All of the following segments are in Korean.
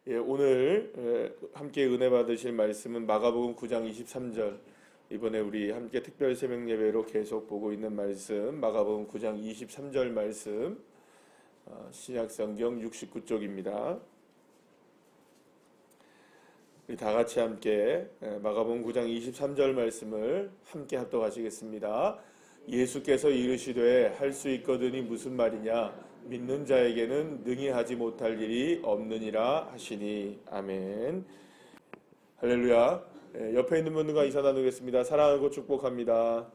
오늘 함께 은혜 받으실 말씀은 마가복음 9장 23절. 이번에 우리 함께 특별 새벽 예배로 계속 보고 있는 말씀, 마가복음 9장 23절 말씀, 신약 성경 69쪽입니다. 우리 다 같이 함께 마가복음 9장 23절 말씀을 함께 합독하시겠습니다. 예수께서 이르시되 할 수 있거든이 무슨 말이냐? 믿는 자에게는 능히 하지 못할 일이 없느니라 하시니. 아멘. 할렐루야. 옆에 있는 분들과 인사 나누겠습니다. 사랑하고 축복합니다.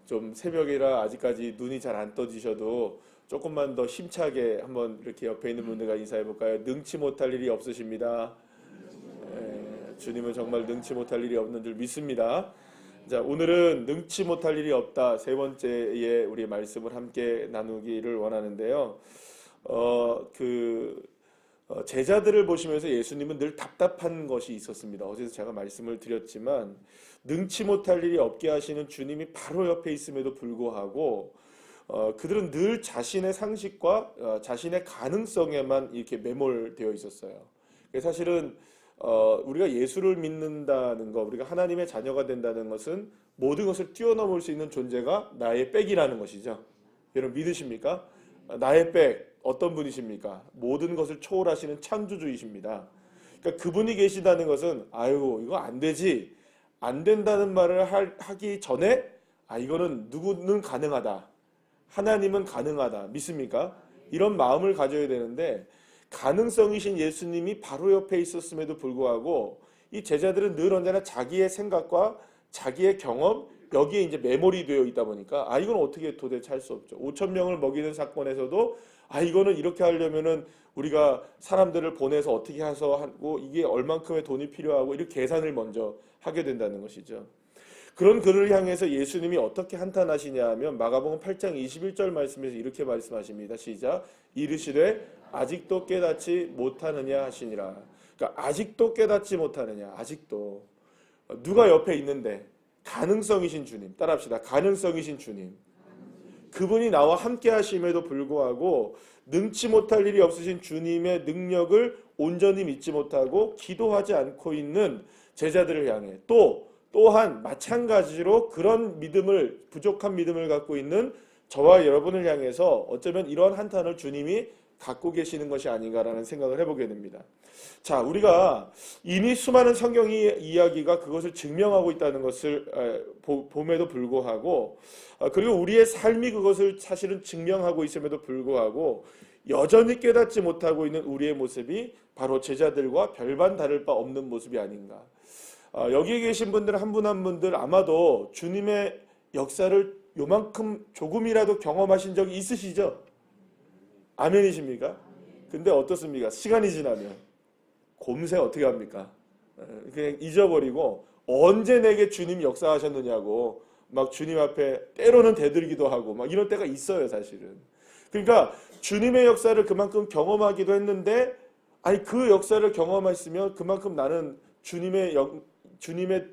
좀 새벽이라 아직까지 눈이 잘 안 떠지셔도 조금만 더 힘차게 한번 이렇게 옆에 있는 분들과 인사해 볼까요? 능치 못할 일이 없으십니다. 주님은 정말 능치 못할 일이 없는 줄 믿습니다. 자, 오늘은 능치 못할 일이 없다, 세 번째의 우리 말씀을 함께 나누기를 원하는데요. 제자들을 보시면서 예수님은 늘 답답한 것이 있었습니다. 어제도 제가 말씀을 드렸지만 능치 못할 일이 없게 하시는 주님이 바로 옆에 있음에도 불구하고 그들은 늘 자신의 상식과 자신의 가능성에만 이렇게 매몰되어 있었어요. 사실은 우리가 예수를 믿는다는 것, 우리가 하나님의 자녀가 된다는 것은 모든 것을 뛰어넘을 수 있는 존재가 나의 백이라는 것이죠. 여러분 믿으십니까? 나의 백, 어떤 분이십니까? 모든 것을 초월하시는 창조주이십니다. 그러니까 그분이 계시다는 것은 아유 이거 안 되지, 안 된다는 말을 하기 전에 이거는 누구는 가능하다, 하나님은 가능하다, 믿습니까? 이런 마음을 가져야 되는데 가능성이신 예수님이 바로 옆에 있었음에도 불구하고 이 제자들은 늘 언제나 자기의 생각과 자기의 경험, 여기에 이제 매몰이 되어 있다 보니까 이건 어떻게 도대체 할 수 없죠. 5천 명을 먹이는 사건에서도 이거는 이렇게 하려면은 우리가 사람들을 보내서 어떻게 해서 하고 이게 얼만큼의 돈이 필요하고 이렇게 계산을 먼저 하게 된다는 것이죠. 그런 그를 향해서 예수님이 어떻게 한탄하시냐 하면 마가복음 8장 21절 말씀에서 이렇게 말씀하십니다. 시작. 이르시되 아직도 깨닫지 못하느냐 하시니라. 그러니까 아직도 깨닫지 못하느냐. 아직도. 누가 옆에 있는데? 가능성이신 주님. 따라합시다. 가능성이신 주님. 그분이 나와 함께 하심에도 불구하고 능치 못할 일이 없으신 주님의 능력을 온전히 믿지 못하고 기도하지 않고 있는 제자들을 향해 또한 마찬가지로 그런 믿음을, 부족한 믿음을 갖고 있는 저와 여러분을 향해서 어쩌면 이런 한탄을 주님이 갖고 계시는 것이 아닌가라는 생각을 해보게 됩니다. 자, 우리가 이미 수많은 성경 이야기가 그것을 증명하고 있다는 것을 봄에도 불구하고, 그리고 우리의 삶이 그것을 사실은 증명하고 있음에도 불구하고 여전히 깨닫지 못하고 있는 우리의 모습이 바로 제자들과 별반 다를 바 없는 모습이 아닌가. 여기에 계신 분들 한 분 한 분들 아마도 주님의 역사를 요만큼 조금이라도 경험하신 적이 있으시죠? 아멘이십니까? 근데 어떻습니까? 시간이 지나면 곰새 어떻게 합니까? 그냥 잊어버리고 언제 내게 주님 역사하셨느냐고 막 주님 앞에 때로는 대들기도 하고 막 이런 때가 있어요, 사실은. 그러니까 주님의 역사를 그만큼 경험하기도 했는데 그 역사를 경험했으면 그만큼 나는 주님의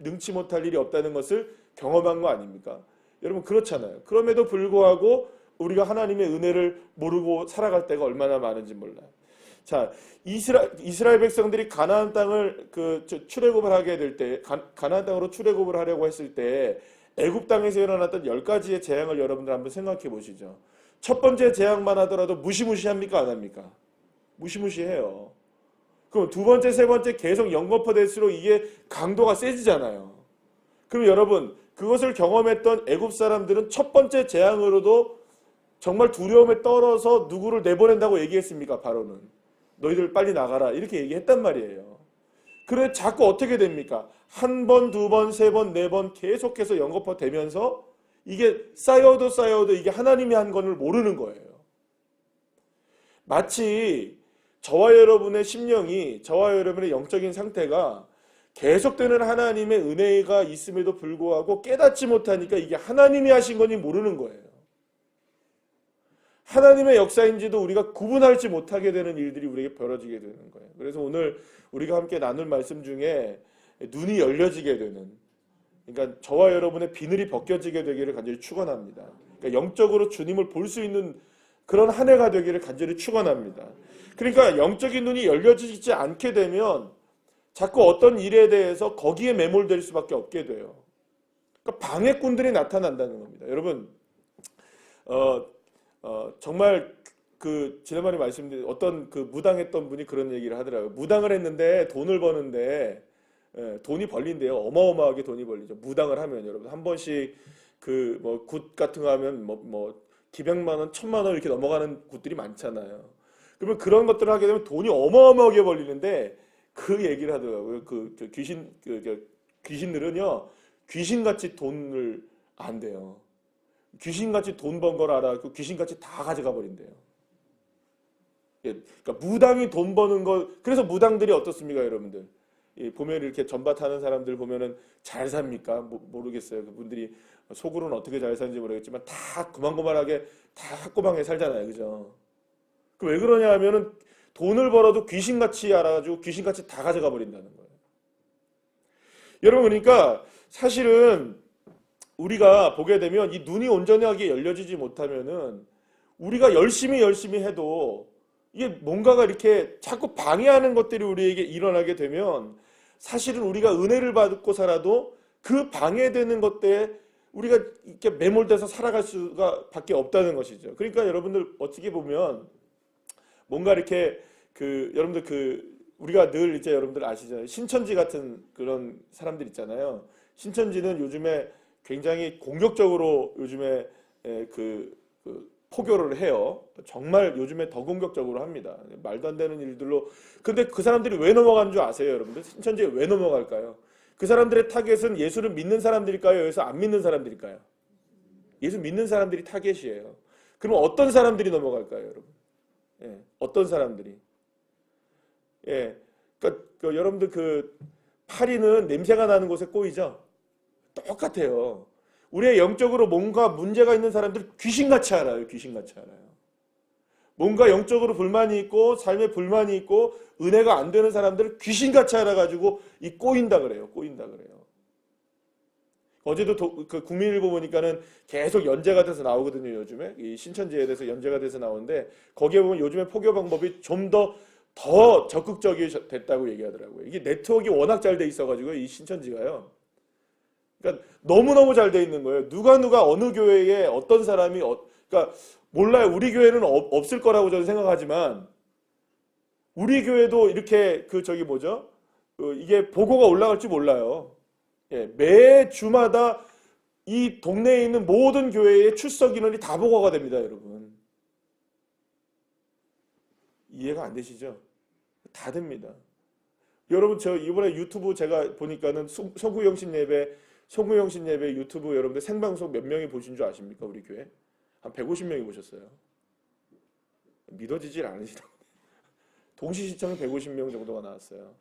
능치 못할 일이 없다는 것을 경험한 거 아닙니까? 여러분 그렇잖아요. 그럼에도 불구하고 우리가 하나님의 은혜를 모르고 살아갈 때가 얼마나 많은지 몰라요. 자, 이스라엘 백성들이 가나안 땅을 출애굽을 하게 될 때, 가나안 땅으로 출애굽을 하려고 했을 때 애굽 땅에서 일어났던 10가지의 재앙을 여러분들 한번 생각해 보시죠. 첫 번째 재앙만 하더라도 무시무시합니까? 안 합니까? 무시무시해요. 그럼 두 번째, 세 번째 계속 연거푸될수록 이게 강도가 세지잖아요. 그럼 여러분 그것을 경험했던 애굽 사람들은 첫 번째 재앙으로도 정말 두려움에 떨어서 누구를 내보낸다고 얘기했습니까? 바로는 너희들 빨리 나가라 이렇게 얘기했단 말이에요. 그래 자꾸 어떻게 됩니까? 한 번, 두 번, 세 번, 네 번 계속해서 연거푸되면서 이게 쌓여도 이게 하나님이 한 것을 모르는 거예요. 마치 저와 여러분의 심령이, 저와 여러분의 영적인 상태가 계속되는 하나님의 은혜가 있음에도 불구하고 깨닫지 못하니까 이게 하나님이 하신 건지 모르는 거예요. 하나님의 역사인지도 우리가 구분하지 못하게 되는 일들이 우리에게 벌어지게 되는 거예요. 그래서 오늘 우리가 함께 나눌 말씀 중에 눈이 열려지게 되는, 그러니까 저와 여러분의 비늘이 벗겨지게 되기를 간절히 축원합니다. 그러니까 영적으로 주님을 볼 수 있는 그런 한 해가 되기를 간절히 축원합니다. 그러니까 영적인 눈이 열려지지 않게 되면 자꾸 어떤 일에 대해서 거기에 매몰될 수밖에 없게 돼요. 그러니까 방해꾼들이 나타난다는 겁니다. 여러분, 정말 그 지난번에 말씀드린 어떤 그 무당했던 분이 그런 얘기를 하더라고요. 무당을 했는데 돈을 버는데 돈이 벌린대요. 어마어마하게 돈이 벌리죠. 무당을 하면 여러분 한 번씩 그 뭐 굿 같은 거 하면 뭐 기백만 원, 천만 원 이렇게 넘어가는 굿들이 많잖아요. 그러면 그런 것들을 하게 되면 돈이 어마어마하게 벌리는데 그 얘기를 하더라고요. 귀신들은요 귀신같이 돈을 안 돼요. 귀신같이 돈 번 걸 알아갖고 귀신같이 다 가져가 버린대요. 예, 그러니까 무당이 돈 버는 거 그래서 무당들이 어떻습니까, 여러분들? 예, 보면 이렇게 전밭하는 사람들 보면은 잘 삽니까? 모르겠어요. 그분들이 속으로는 어떻게 잘 사는지 모르겠지만 다 고만고만하게 다 학고방에 살잖아요, 그죠? 그 왜 그러냐 하면은 돈을 벌어도 귀신같이 알아가지고 귀신같이 다 가져가 버린다는 거예요. 여러분 그러니까 사실은 우리가 보게 되면 이 눈이 온전하게 열려지지 못하면은 우리가 열심히 해도 이게 뭔가가 이렇게 자꾸 방해하는 것들이 우리에게 일어나게 되면 사실은 우리가 은혜를 받고 살아도 그 방해되는 것 때에 우리가 이렇게 매몰돼서 살아갈 수가 밖에 없다는 것이죠. 그러니까 여러분들 어떻게 보면 뭔가 이렇게 여러분들 우리가 늘 이제 여러분들 아시잖아요. 신천지 같은 그런 사람들 있잖아요. 신천지는 요즘에 굉장히 공격적으로 요즘에 포교를 해요. 정말 요즘에 더 공격적으로 합니다. 말도 안 되는 일들로. 근데 그 사람들이 왜 넘어가는 줄 아세요, 여러분들? 신천지에 왜 넘어갈까요? 그 사람들의 타겟은 예수를 믿는 사람들일까요? 여기서 안 믿는 사람들일까요? 예수 믿는 사람들이 타겟이에요. 그럼 어떤 사람들이 넘어갈까요, 여러분? 예, 어떤 사람들이? 예, 그러니까 여러분들 파리는 냄새가 나는 곳에 꼬이죠? 똑같아요. 우리의 영적으로 뭔가 문제가 있는 사람들 귀신같이 알아요. 귀신같이 알아요. 뭔가 영적으로 불만이 있고 삶에 불만이 있고 은혜가 안 되는 사람들을 귀신같이 알아가지고 꼬인다 그래요. 꼬인다 그래요. 어제도 국민일보 보니까는 계속 연재가 돼서 나오거든요. 요즘에 이 신천지에 대해서 연재가 돼서 나오는데 거기에 보면 요즘에 포교 방법이 좀 더 적극적이 됐다고 얘기하더라고요. 이게 네트워크가 워낙 잘 돼 있어가지고 이 신천지가요. 그러니까 너무너무 잘 돼 있는 거예요. 누가 어느 교회에 어떤 사람이 그러니까 몰라요. 우리 교회는 없을 거라고 저는 생각하지만 우리 교회도 이렇게 이게 보고가 올라갈지 몰라요. 예, 매 주마다 이 동네에 있는 모든 교회의 출석 인원이 다 보고가 됩니다, 여러분. 이해가 안 되시죠? 다 됩니다. 여러분 저 이번에 유튜브 제가 보니까는 송구영신 예배 유튜브 여러분들 생방송 몇 명이 보신 줄 아십니까? 우리 교회? 한 150명이 보셨어요. 믿어지질 않으시다고. 동시 시청이 150명 정도가 나왔어요.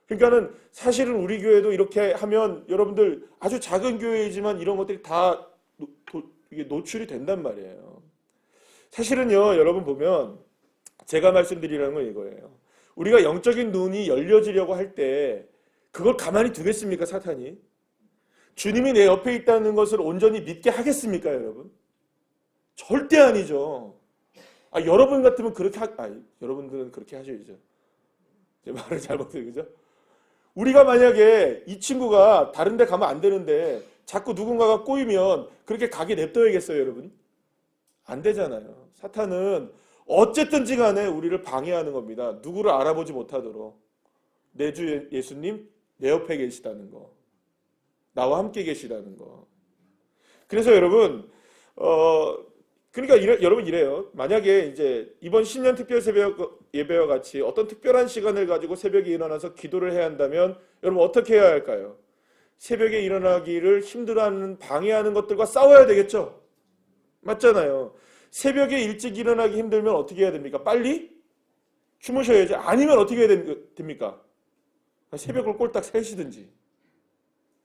그러니까는 사실은 우리 교회도 이렇게 하면 여러분들 아주 작은 교회이지만 이런 것들이 다 이게 노출이 된단 말이에요. 사실은요, 여러분 보면 제가 말씀드리라는 건 이거예요. 우리가 영적인 눈이 열려지려고 할 때 그걸 가만히 두겠습니까, 사탄이? 주님이 내 옆에 있다는 것을 온전히 믿게 하겠습니까, 여러분? 절대 아니죠. 여러분 같으면 여러분들은 그렇게 하셔야죠. 제 말을 잘못해요, 그죠? 우리가 만약에 이 친구가 다른 데 가면 안 되는데 자꾸 누군가가 꼬이면 그렇게 가게 냅둬야겠어요, 여러분? 안 되잖아요. 사탄은 어쨌든지 간에 우리를 방해하는 겁니다. 누구를 알아보지 못하도록. 내 주 예수님 내 옆에 계시다는 거. 나와 함께 계시다는 거. 그래서 여러분 그러니까 여러분 이래요. 만약에 이제 이번 신년 특별 새벽 예배와 같이 어떤 특별한 시간을 가지고 새벽에 일어나서 기도를 해야 한다면 여러분 어떻게 해야 할까요? 새벽에 일어나기를 힘들어하는 방해하는 것들과 싸워야 되겠죠? 맞잖아요. 새벽에 일찍 일어나기 힘들면 어떻게 해야 됩니까? 빨리 주무셔야죠. 아니면 어떻게 해야 됩니까? 새벽을 꼴딱 새시든지.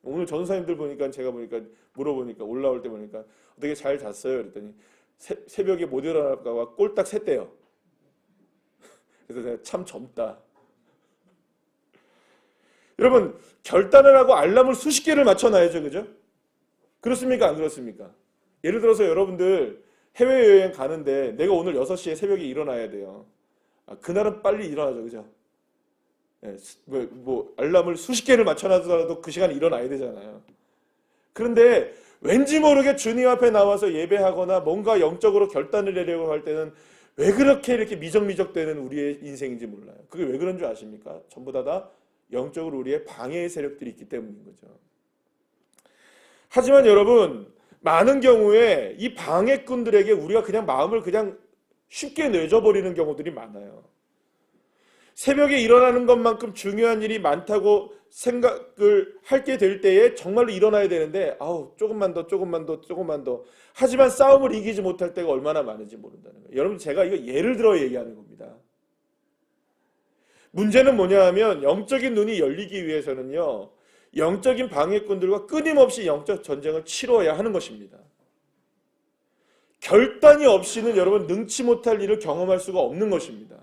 오늘 전도사님들 보니까 제가 보니까 물어보니까 올라올 때 보니까 어떻게 잘 잤어요? 그랬더니 새벽에 못 일어날까 꼴딱 샜대요. 그래서 내가 참 젊다. 여러분 결단을 하고 알람을 수십 개를 맞춰놔야죠. 그죠? 그렇습니까? 안 그렇습니까? 예를 들어서 여러분들 해외여행 가는데 내가 오늘 6시에 새벽에 일어나야 돼요. 그날은 빨리 일어나죠. 그죠? 예, 뭐 알람을 수십 개를 맞춰놔서라도 그 시간에 일어나야 되잖아요. 그런데 왠지 모르게 주님 앞에 나와서 예배하거나 뭔가 영적으로 결단을 내려고 할 때는 왜 그렇게 이렇게 미적미적되는 우리의 인생인지 몰라요. 그게 왜 그런 줄 아십니까? 전부 다 영적으로 우리의 방해의 세력들이 있기 때문인 거죠. 하지만 여러분, 많은 경우에 이 방해꾼들에게 우리가 그냥 마음을 그냥 쉽게 내줘버리는 경우들이 많아요. 새벽에 일어나는 것만큼 중요한 일이 많다고 생각을 하게 될 때에 정말로 일어나야 되는데 조금만 더 하지만 싸움을 이기지 못할 때가 얼마나 많은지 모른다는 거예요. 여러분, 제가 이거 예를 들어 얘기하는 겁니다. 문제는 뭐냐 하면 영적인 눈이 열리기 위해서는요, 영적인 방해꾼들과 끊임없이 영적 전쟁을 치러야 하는 것입니다. 결단이 없이는 여러분 능치 못할 일을 경험할 수가 없는 것입니다.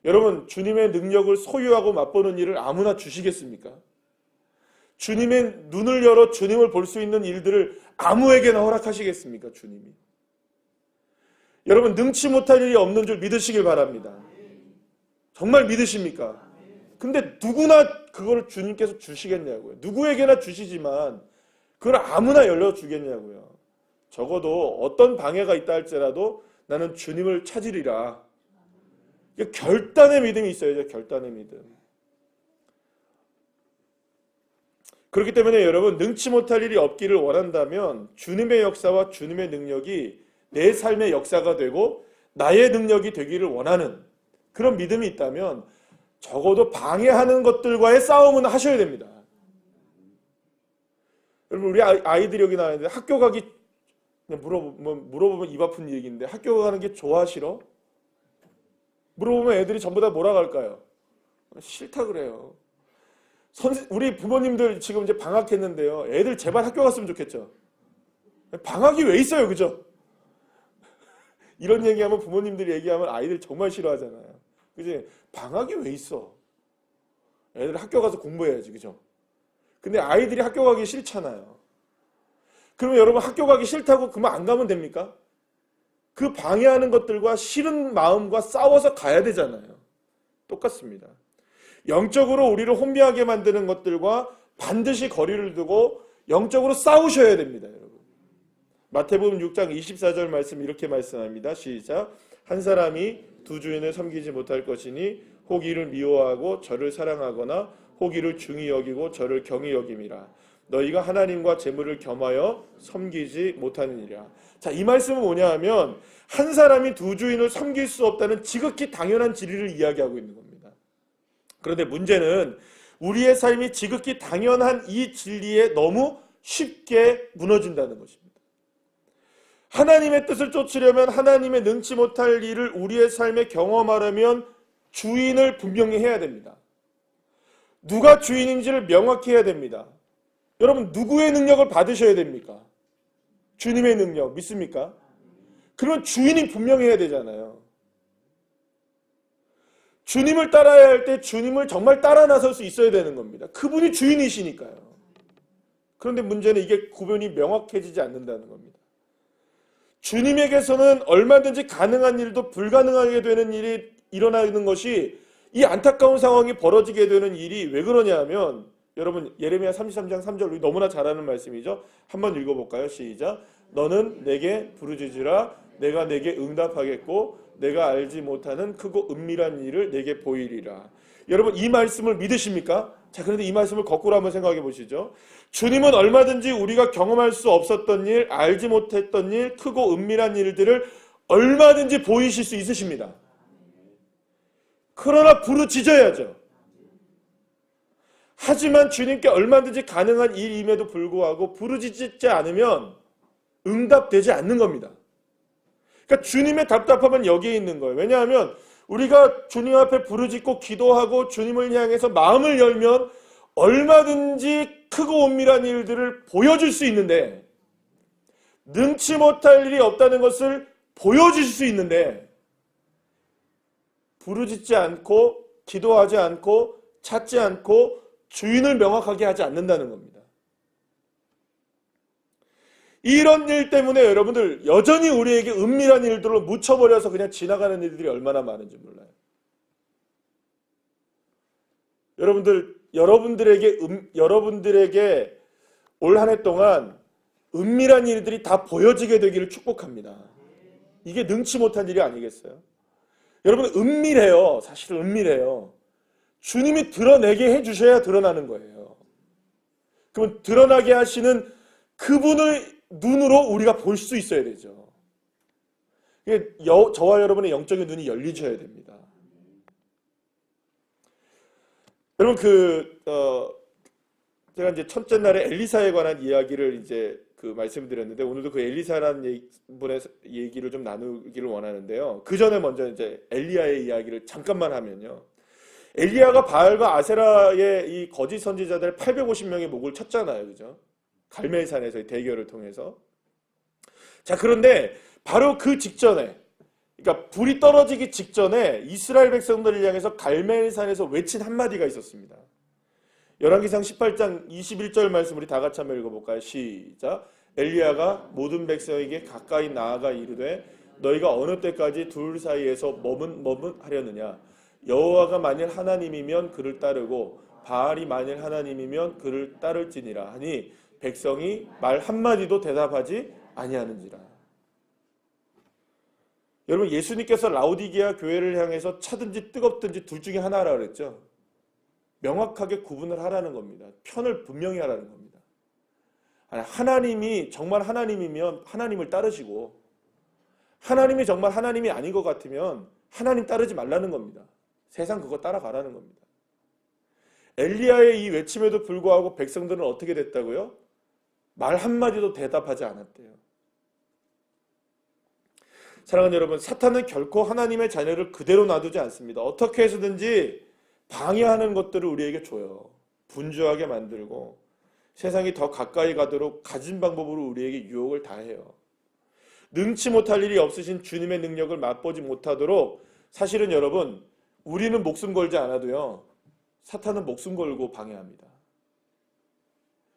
여러분, 주님의 능력을 소유하고 맛보는 일을 아무나 주시겠습니까? 주님의 눈을 열어 주님을 볼 수 있는 일들을 아무에게나 허락하시겠습니까? 주님이. 여러분, 능치 못할 일이 없는 줄 믿으시길 바랍니다. 정말 믿으십니까? 근데 누구나 그걸 주님께서 주시겠냐고요. 누구에게나 주시지만 그걸 아무나 열려주겠냐고요. 적어도 어떤 방해가 있다 할지라도 나는 주님을 찾으리라. 결단의 믿음이 있어야죠. 결단의 믿음. 그렇기 때문에 여러분, 능치 못할 일이 없기를 원한다면 주님의 역사와 주님의 능력이 내 삶의 역사가 되고 나의 능력이 되기를 원하는 그런 믿음이 있다면 적어도 방해하는 것들과의 싸움은 하셔야 됩니다. 여러분, 우리 아이들이 여기 나왔는데 학교 가기 그냥 물어보면 입 아픈 얘기인데 학교 가는 게 좋아 싫어? 물어보면 애들이 전부 다 뭐라고 할까요? 싫다 그래요. 우리 부모님들 지금 이제 방학했는데요. 애들 제발 학교 갔으면 좋겠죠. 방학이 왜 있어요, 그죠? 이런 얘기하면 부모님들이 얘기하면 아이들 정말 싫어하잖아요. 그지? 방학이 왜 있어? 애들 학교 가서 공부해야지, 그죠? 근데 아이들이 학교 가기 싫잖아요. 그러면 여러분 학교 가기 싫다고 그만 안 가면 됩니까? 그 방해하는 것들과 싫은 마음과 싸워서 가야 되잖아요. 똑같습니다. 영적으로 우리를 혼미하게 만드는 것들과 반드시 거리를 두고 영적으로 싸우셔야 됩니다, 여러분. 마태복음 6장 24절 말씀 이렇게 말씀합니다. 시작. 한 사람이 두 주인을 섬기지 못할 것이니 혹 이를 미워하고 저를 사랑하거나 혹 이를 중히 여기고 저를 경히 여김이라. 너희가 하나님과 재물을 겸하여 섬기지 못하느니라. 자, 이 말씀은 뭐냐 하면 한 사람이 두 주인을 섬길 수 없다는 지극히 당연한 진리를 이야기하고 있는 겁니다. 그런데 문제는 우리의 삶이 지극히 당연한 이 진리에 너무 쉽게 무너진다는 것입니다. 하나님의 뜻을 쫓으려면 하나님의 능치 못할 일을 우리의 삶에 경험하려면 주인을 분명히 해야 됩니다. 누가 주인인지를 명확히 해야 됩니다. 여러분, 누구의 능력을 받으셔야 됩니까? 주님의 능력 믿습니까? 그러면 주인이 분명해야 되잖아요. 주님을 따라야 할 때 주님을 정말 따라 나설 수 있어야 되는 겁니다. 그분이 주인이시니까요. 그런데 문제는 이게 구별이 명확해지지 않는다는 겁니다. 주님에게서는 얼마든지 가능한 일도 불가능하게 되는 일이 일어나는 것이 이 안타까운 상황이 벌어지게 되는 일이 왜 그러냐 하면 여러분 예레미야 33장 3절 우리 너무나 잘 아는 말씀이죠. 한번 읽어볼까요? 시작. 너는 내게 부르짖으라 내가 내게 응답하겠고 내가 알지 못하는 크고 은밀한 일을 내게 보이리라. 여러분 이 말씀을 믿으십니까? 자, 그런데 이 말씀을 거꾸로 한번 생각해 보시죠. 주님은 얼마든지 우리가 경험할 수 없었던 일, 알지 못했던 일, 크고 은밀한 일들을 얼마든지 보이실 수 있으십니다. 그러나 부르짖어야죠. 하지만 주님께 얼마든지 가능한 일임에도 불구하고 부르짖지 않으면 응답되지 않는 겁니다. 그러니까 주님의 답답함은 여기에 있는 거예요. 왜냐하면 우리가 주님 앞에 부르짖고 기도하고 주님을 향해서 마음을 열면 얼마든지 크고 은밀한 일들을 보여줄 수 있는데 능치 못할 일이 없다는 것을 보여줄 수 있는데 부르짖지 않고 기도하지 않고 찾지 않고 주인을 명확하게 하지 않는다는 겁니다. 이런 일 때문에 여러분들 여전히 우리에게 은밀한 일들로 묻혀버려서 그냥 지나가는 일들이 얼마나 많은지 몰라요. 여러분들에게 올 한 해 동안 은밀한 일들이 다 보여지게 되기를 축복합니다. 이게 능치 못한 일이 아니겠어요? 여러분 은밀해요. 사실은 은밀해요. 주님이 드러내게 해주셔야 드러나는 거예요. 그러면 드러나게 하시는 그분의 눈으로 우리가 볼 수 있어야 되죠. 저와 여러분의 영적인 눈이 열리셔야 됩니다. 여러분 제가 이제 첫째 날에 엘리사에 관한 이야기를 이제 말씀드렸는데 오늘도 그 엘리사라는 분의 얘기를 좀 나누기를 원하는데요. 그 전에 먼저 이제 엘리야의 이야기를 잠깐만 하면요. 엘리야가 바알과 아세라의 이 거짓 선지자들 850명의 목을 쳤잖아요. 그죠? 갈멜산에서의 대결을 통해서. 자, 그런데 바로 그 직전에, 그러니까 불이 떨어지기 직전에 이스라엘 백성들을 향해서 갈멜산에서 외친 한마디가 있었습니다. 열왕기상 18장 21절 말씀 우리 다 같이 한번 읽어볼까요? 시작. 엘리야가 모든 백성에게 가까이 나아가 이르되 너희가 어느 때까지 둘 사이에서 머뭇하려느냐? 여호와가 만일 하나님이면 그를 따르고 바알이 만일 하나님이면 그를 따를지니라 하니 백성이 말 한마디도 대답하지 아니하는지라. 여러분 예수님께서 라오디게아 교회를 향해서 차든지 뜨겁든지 둘 중에 하나라 그랬죠. 명확하게 구분을 하라는 겁니다. 편을 분명히 하라는 겁니다. 하나님이 정말 하나님이면 하나님을 따르시고 하나님이 정말 하나님이 아닌 것 같으면 하나님 따르지 말라는 겁니다. 세상 그거 따라가라는 겁니다. 엘리야의 이 외침에도 불구하고 백성들은 어떻게 됐다고요? 말 한마디도 대답하지 않았대요. 사랑하는 여러분, 사탄은 결코 하나님의 자녀를 그대로 놔두지 않습니다. 어떻게 해서든지 방해하는 것들을 우리에게 줘요. 분주하게 만들고 세상이 더 가까이 가도록 가진 방법으로 우리에게 유혹을 다해요. 능치 못할 일이 없으신 주님의 능력을 맛보지 못하도록 사실은 여러분 우리는 목숨 걸지 않아도요. 사탄은 목숨 걸고 방해합니다.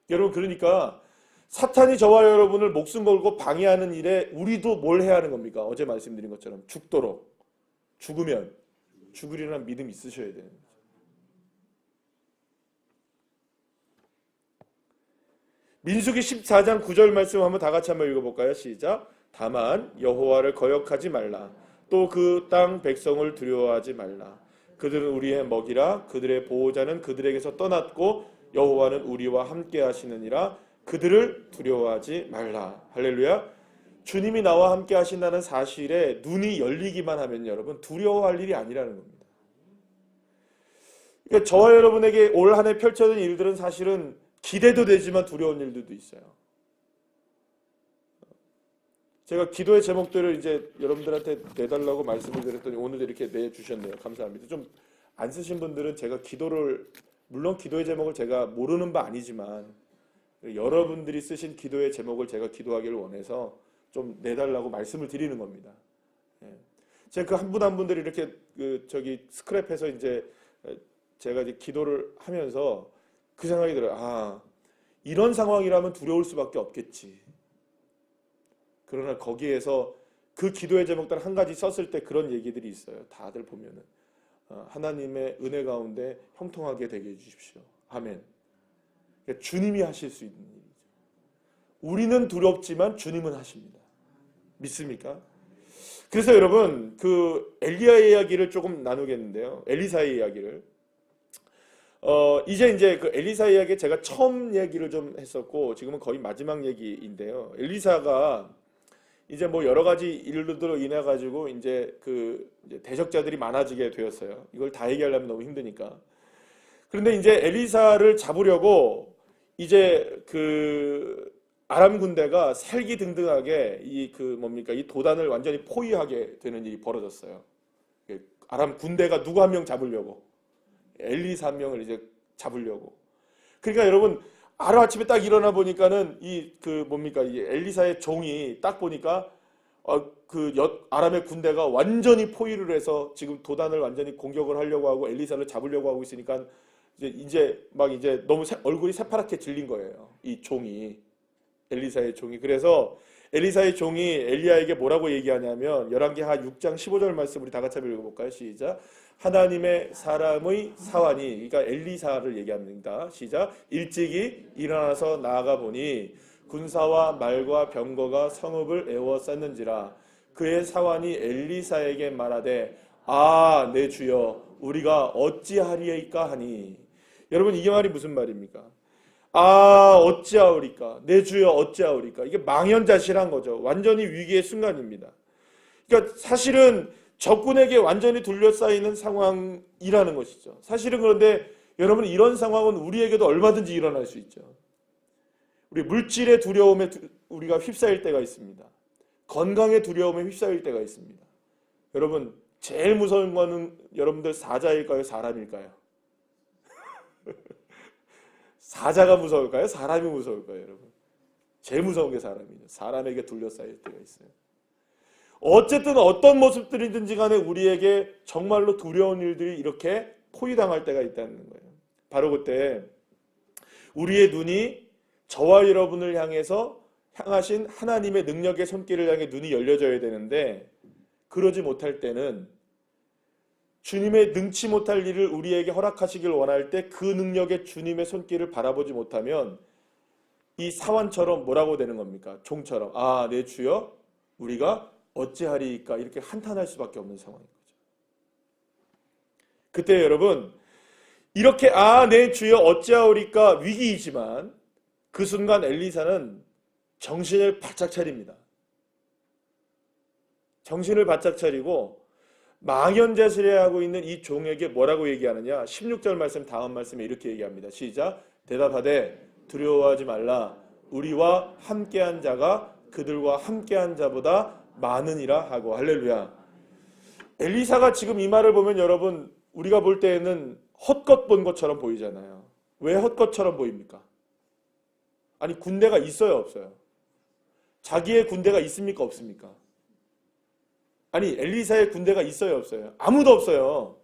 여러분 그러니까 사탄이 저와 여러분을 목숨 걸고 방해하는 일에 우리도 뭘 해야 하는 겁니까? 어제 말씀드린 것처럼 죽도록 죽으면 죽으리라는 믿음이 있으셔야 돼요. 민수기 14장 9절 말씀 한번 다 같이 한번 읽어볼까요? 시작. 다만 여호와를 거역하지 말라. 또 그 땅 백성을 두려워하지 말라. 그들은 우리의 먹이라. 그들의 보호자는 그들에게서 떠났고 여호와는 우리와 함께 하시느니라. 그들을 두려워하지 말라. 할렐루야. 주님이 나와 함께 하신다는 사실에 눈이 열리기만 하면 여러분 두려워할 일이 아니라는 겁니다. 그러니까 저와 여러분에게 올 한 해 펼쳐진 일들은 사실은 기대도 되지만 두려운 일들도 있어요. 제가 기도의 제목들을 이제 여러분들한테 내달라고 말씀을 드렸더니 오늘도 이렇게 내주셨네요. 감사합니다. 좀 안 쓰신 분들은 제가 물론 기도의 제목을 제가 모르는 바 아니지만 여러분들이 쓰신 기도의 제목을 제가 기도하기를 원해서 좀 내달라고 말씀을 드리는 겁니다. 제가 그 한 분 한 분들이 이렇게 스크랩해서 이제 제가 이제 기도를 하면서 그 생각이 들어요. 이런 상황이라면 두려울 수밖에 없겠지. 그러나 거기에서 그 기도의 제목들 한 가지 썼을 때 그런 얘기들이 있어요. 다들 보면은 하나님의 은혜 가운데 형통하게 되게 해주십시오. 아멘. 그러니까 주님이 하실 수 있는 일이죠. 우리는 두렵지만 주님은 하십니다. 믿습니까? 그래서 여러분 그 엘리야의 이야기를 조금 나누겠는데요. 엘리사의 이야기를. 이제 그 엘리사 이야기 제가 처음 얘기를 좀 했었고 지금은 거의 마지막 얘기인데요. 엘리사가 이제 뭐 여러 가지 일들로 인해 가지고 이제 대적자들이 많아지게 되었어요. 이걸 다 얘기하려면 너무 힘드니까. 그런데 이제 엘리사를 잡으려고 이제 아람 군대가 살기등등하게 이 도단을 완전히 포위하게 되는 일이 벌어졌어요. 아람 군대가 누구 한 명 잡으려고. 엘리사 한 명을 이제 잡으려고. 그러니까 여러분 하루아침에 딱 일어나 보니까는 이 엘리사의 종이 딱 보니까 아람의 군대가 완전히 포위를 해서 지금 도단을 완전히 공격을 하려고 하고 엘리사를 잡으려고 하고 있으니까 이제 너무 얼굴이 새파랗게 질린 거예요. 이 종이. 엘리사의 종이. 그래서 엘리사의 종이 엘리야에게 뭐라고 얘기하냐면 열왕기하 6장 15절 말씀 우리 다 같이 한번 읽어볼까요? 시작. 하나님의 사람의 사환이, 그러니까 엘리사를 얘기합니다. 시작. 일찍이 일어나서 나아가 보니 군사와 말과 병거가 성읍을 에워쌌는지라. 그의 사환이 엘리사에게 말하되 아, 내 주여, 우리가 어찌하리이까 하니. 여러분, 이게 말이 무슨 말입니까? 아, 어찌하오리까? 내 주여, 어찌하오리까? 이게 망연자실한 거죠. 완전히 위기의 순간입니다. 그러니까 사실은 적군에게 완전히 둘러싸이는 상황이라는 것이죠. 사실은 그런데 여러분, 이런 상황은 우리에게도 얼마든지 일어날 수 있죠. 우리 물질의 두려움에 우리가 휩싸일 때가 있습니다. 건강의 두려움에 휩싸일 때가 있습니다. 여러분, 제일 무서운 거는 여러분들 사자일까요? 사람일까요? 사자가 무서울까요? 사람이 무서울까요, 여러분? 제일 무서운 게 사람이죠. 사람에게 둘러싸일 때가 있어요. 어쨌든 어떤 모습들이든지 간에 우리에게 정말로 두려운 일들이 이렇게 포위당할 때가 있다는 거예요. 바로 그때 우리의 눈이 저와 여러분을 향하신 하나님의 능력의 손길을 향해 눈이 열려져야 되는데, 그러지 못할 때는 주님의 능치 못할 일을 우리에게 허락하시길 원할 때 그 능력의 주님의 손길을 바라보지 못하면 이 사환처럼 뭐라고 되는 겁니까? 종처럼 아, 내 주여, 우리가 어찌하리이까, 이렇게 한탄할 수밖에 없는 상황인 거죠. 그때 여러분, 이렇게 아, 내 주여 어찌하오리까 위기이지만 그 순간 엘리사는 정신을 바짝 차립니다. 정신을 바짝 차리고 망연자실해하고 있는 이 종에게 뭐라고 얘기하느냐? 16절 말씀, 다음 말씀에 이렇게 얘기합니다. 시작. 대답하되 두려워하지 말라. 우리와 함께한 자가 그들과 함께한 자보다 많으니라 하고. 할렐루야. 엘리사가 지금 이 말을 보면 여러분, 우리가 볼 때에는 헛것 본 것처럼 보이잖아요. 왜 헛것처럼 보입니까? 아니, 군대가 있어요, 없어요? 자기의 군대가 있습니까, 없습니까? 아니, 엘리사의 군대가 있어요, 없어요? 아무도 없어요.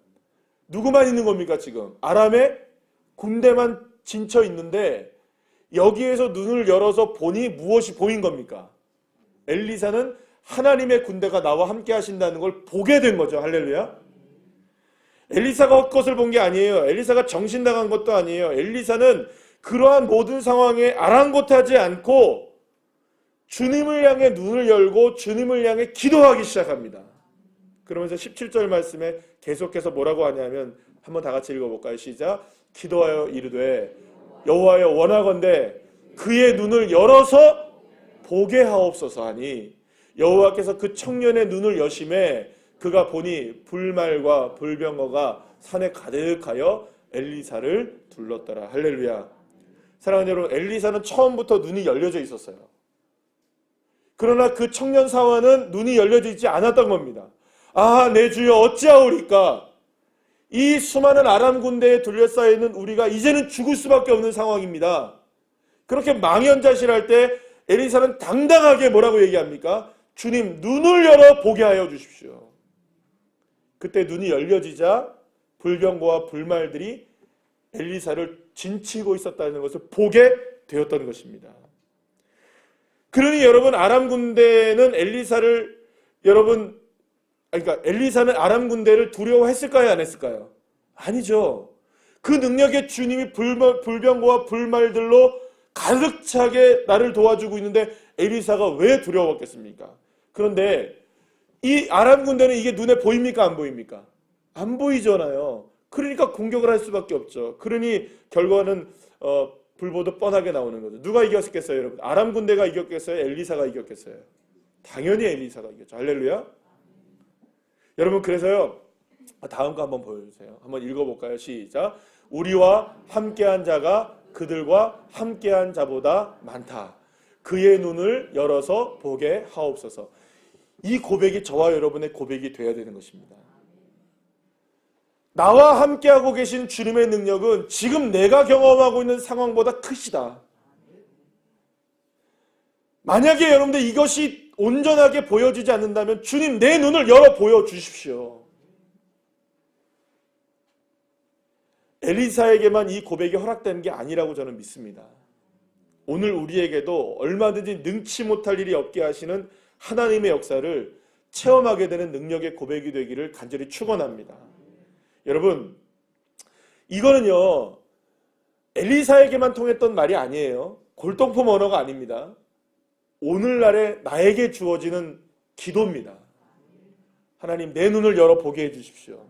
누구만 있는 겁니까, 지금? 아람의 군대만 진쳐 있는데 여기에서 눈을 열어서 보니 무엇이 보인 겁니까? 엘리사는 하나님의 군대가 나와 함께 하신다는 걸 보게 된 거죠. 할렐루야. 엘리사가 헛것을 본 게 아니에요. 엘리사가 정신 나간 것도 아니에요. 엘리사는 그러한 모든 상황에 아랑곳하지 않고 주님을 향해 눈을 열고 주님을 향해 기도하기 시작합니다. 그러면서 17절 말씀에 계속해서 뭐라고 하냐면 한번 다 같이 읽어볼까요? 시작. 기도하여 이르되 여호와여, 원하건대 그의 눈을 열어서 보게 하옵소서 하니 여호와께서 그 청년의 눈을 여심해 그가 보니 불말과 불병거가 산에 가득하여 엘리사를 둘렀더라. 할렐루야. 사랑하는 여러분, 엘리사는 처음부터 눈이 열려져 있었어요. 그러나 그 청년 사환은 눈이 열려져 있지 않았던 겁니다. 아, 내 주여 어찌하오리까. 이 수많은 아람 군대에 둘러싸여 있는 우리가 이제는 죽을 수밖에 없는 상황입니다. 그렇게 망연자실할 때 엘리사는 당당하게 뭐라고 얘기합니까? 주님, 눈을 열어 보게 하여 주십시오. 그때 눈이 열려지자 불병거와 불말들이 엘리사를 진치고 있었다는 것을 보게 되었던 것입니다. 그러니 여러분, 아람 군대는 엘리사는 아람 군대를 두려워했을까요, 안 했을까요? 아니죠. 그 능력의 주님이 불병거와 불말들로 가득 차게 나를 도와주고 있는데 엘리사가 왜 두려웠겠습니까? 그런데 이 아람 군대는 이게 눈에 보입니까, 안 보입니까? 안 보이잖아요. 그러니까 공격을 할 수밖에 없죠. 그러니 결과는 불보듯 뻔하게 나오는 거죠. 누가 이겼겠어요, 여러분? 아람 군대가 이겼겠어요? 엘리사가 이겼겠어요? 당연히 엘리사가 이겼죠. 할렐루야. 여러분, 그래서요, 다음 거 한번 보여주세요. 한번 읽어볼까요? 시작. 우리와 함께한 자가 그들과 함께한 자보다 많다. 그의 눈을 열어서 보게 하옵소서. 이 고백이 저와 여러분의 고백이 되어야 되는 것입니다. 나와 함께하고 계신 주님의 능력은 지금 내가 경험하고 있는 상황보다 크시다. 만약에 여러분들 이것이 온전하게 보여지지 않는다면 주님, 내 눈을 열어 보여주십시오. 엘리사에게만 이 고백이 허락되는 게 아니라고 저는 믿습니다. 오늘 우리에게도 얼마든지 능치 못할 일이 없게 하시는 하나님의 역사를 체험하게 되는 능력의 고백이 되기를 간절히 축원합니다. 여러분, 이거는요 엘리사에게만 통했던 말이 아니에요. 골동품 언어가 아닙니다. 오늘날에 나에게 주어지는 기도입니다. 하나님, 내 눈을 열어 보게 해주십시오.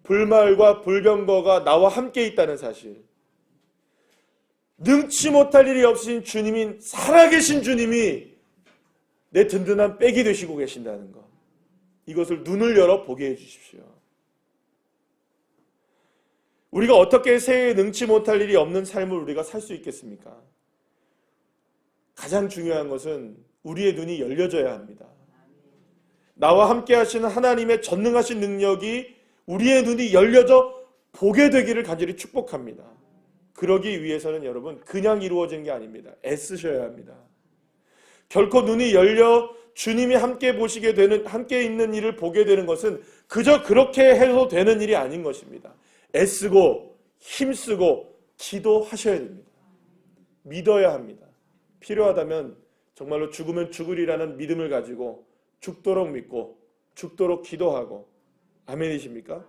불말과 불병거가 나와 함께 있다는 사실, 능치 못할 일이 없으신 주님인, 살아계신 주님이 내 든든한 백이 되시고 계신다는 것, 이것을 눈을 열어 보게 해주십시오. 우리가 어떻게 새해에 능치 못할 일이 없는 삶을 우리가 살 수 있겠습니까? 가장 중요한 것은 우리의 눈이 열려져야 합니다. 나와 함께 하시는 하나님의 전능하신 능력이 우리의 눈이 열려져 보게 되기를 간절히 축복합니다. 그러기 위해서는 여러분 그냥 이루어지는 게 아닙니다. 애쓰셔야 합니다. 결코 눈이 열려 주님이 함께 보시게 되는, 함께 있는 일을 보게 되는 것은 그저 그렇게 해도 되는 일이 아닌 것입니다. 애쓰고 힘쓰고 기도하셔야 됩니다. 믿어야 합니다. 필요하다면 정말로 죽으면 죽으리라는 믿음을 가지고 죽도록 믿고 죽도록 기도하고, 아멘이십니까?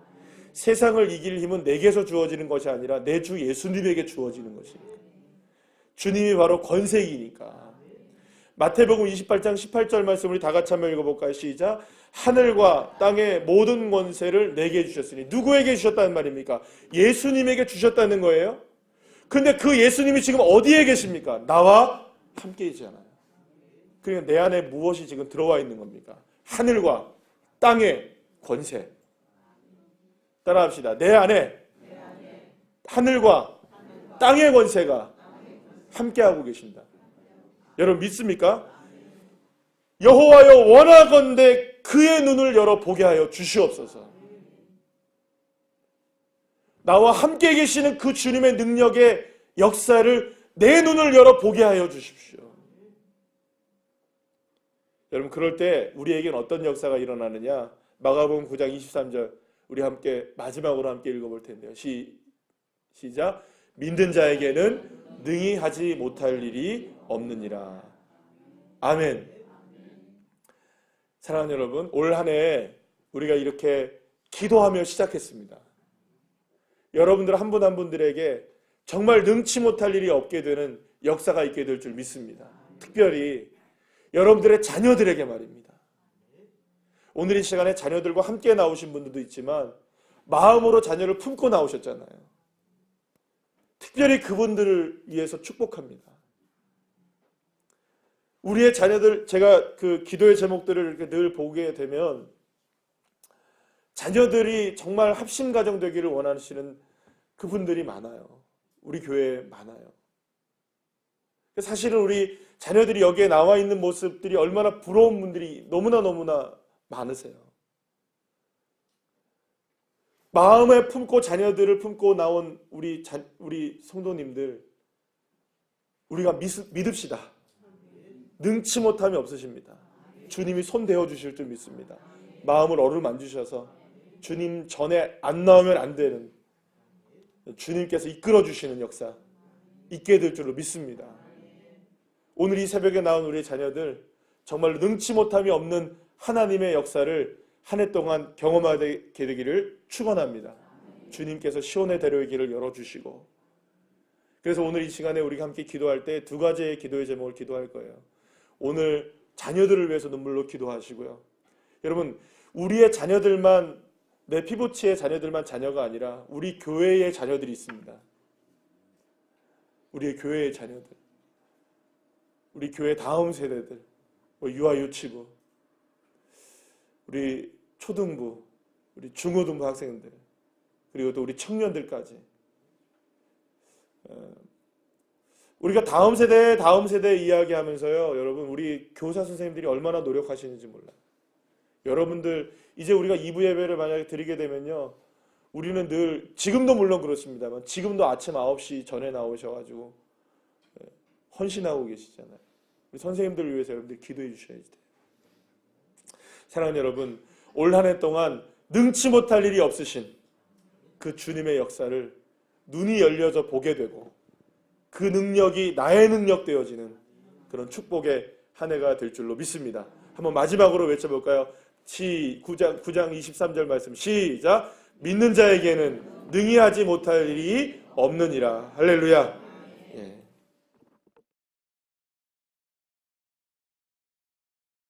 세상을 이길 힘은 내게서 주어지는 것이 아니라 내 주 예수님에게 주어지는 것입니다. 주님이 바로 권세이니까. 마태복음 28장 18절 말씀 우리 다 같이 한번 읽어볼까요? 시작. 하늘과 땅의 모든 권세를 내게 주셨으니, 누구에게 주셨다는 말입니까? 예수님에게 주셨다는 거예요. 근데 그 예수님이 지금 어디에 계십니까? 나와 함께 있잖아요. 그러니까 내 안에 무엇이 지금 들어와 있는 겁니까? 하늘과 땅의 권세. 따라합시다. 내 안에 하늘과 땅의 권세가 함께하고 계신다. 여러분 믿습니까? 여호와여, 원하건대 그의 눈을 열어 보게 하여 주시옵소서. 나와 함께 계시는 그 주님의 능력의 역사를 내 눈을 열어 보게 하여 주십시오. 여러분, 그럴 때 우리에게는 어떤 역사가 일어나느냐? 마가복음 9장 23절 우리 함께 마지막으로 함께 읽어볼 텐데요. 시작. 믿는 자에게는 능히 하지 못할 일이 없느니라. 아멘. 사랑하는 여러분, 올 한 해 우리가 이렇게 기도하며 시작했습니다. 여러분들 한 분 한 분들에게 정말 능치 못할 일이 없게 되는 역사가 있게 될 줄 믿습니다. 특별히 여러분들의 자녀들에게 말입니다. 오늘 이 시간에 자녀들과 함께 나오신 분들도 있지만 마음으로 자녀를 품고 나오셨잖아요. 특별히 그분들을 위해서 축복합니다. 우리의 자녀들, 제가 그 기도의 제목들을 이렇게 늘 보게 되면 자녀들이 정말 합심가정 되기를 원하시는 그분들이 많아요. 우리 교회에 많아요. 사실은 우리 자녀들이 여기에 나와 있는 모습들이 얼마나 부러운 분들이 너무나 많으세요. 마음에 품고 자녀들을 품고 나온 우리 성도님들, 우리가 믿읍시다. 능치 못함이 없으십니다. 주님이 손 대어 주실 줄 믿습니다. 마음을 어루만지셔서 주님 전에 안 나오면 안 되는, 주님께서 이끌어 주시는 역사 있게 될 줄로 믿습니다. 오늘 이 새벽에 나온 우리 자녀들 정말로 능치 못함이 없는 하나님의 역사를 한 해 동안 경험하게 되기를 축원합니다. 주님께서 시온의 대로의 길을 열어주시고, 그래서 오늘 이 시간에 우리가 함께 기도할 때 두 가지의 기도의 제목을 기도할 거예요. 오늘 자녀들을 위해서 눈물로 기도하시고요. 여러분, 우리의 자녀들만, 내 피부치의 자녀들만 자녀가 아니라 우리 교회의 자녀들이 있습니다. 우리의 교회의 자녀들, 우리 교회 다음 세대들, 유아 유치부, 우리 초등부, 우리 중고등부 학생들, 그리고 또 우리 청년들까지, 우리가 다음 세대 이야기하면서요, 여러분, 우리 교사 선생님들이 얼마나 노력하시는지 몰라요. 여러분들, 이제 우리가 2부 예배를 만약에 드리게 되면요, 우리는 늘, 지금도 물론 그렇습니다만, 지금도 아침 9시 전에 나오셔가지고 헌신하고 계시잖아요. 우리 선생님들을 위해서 여러분들 기도해 주셔야지 돼요. 사랑하는 여러분, 올 한 해 동안 능치 못할 일이 없으신 그 주님의 역사를 눈이 열려져 보게 되고, 그 능력이 나의 능력 되어지는 그런 축복의 한 해가 될 줄로 믿습니다. 한번 마지막으로 외쳐볼까요? 9장 23절 말씀 시작. 믿는 자에게는 능히 하지 못할 일이 없느니라. 할렐루야. 예.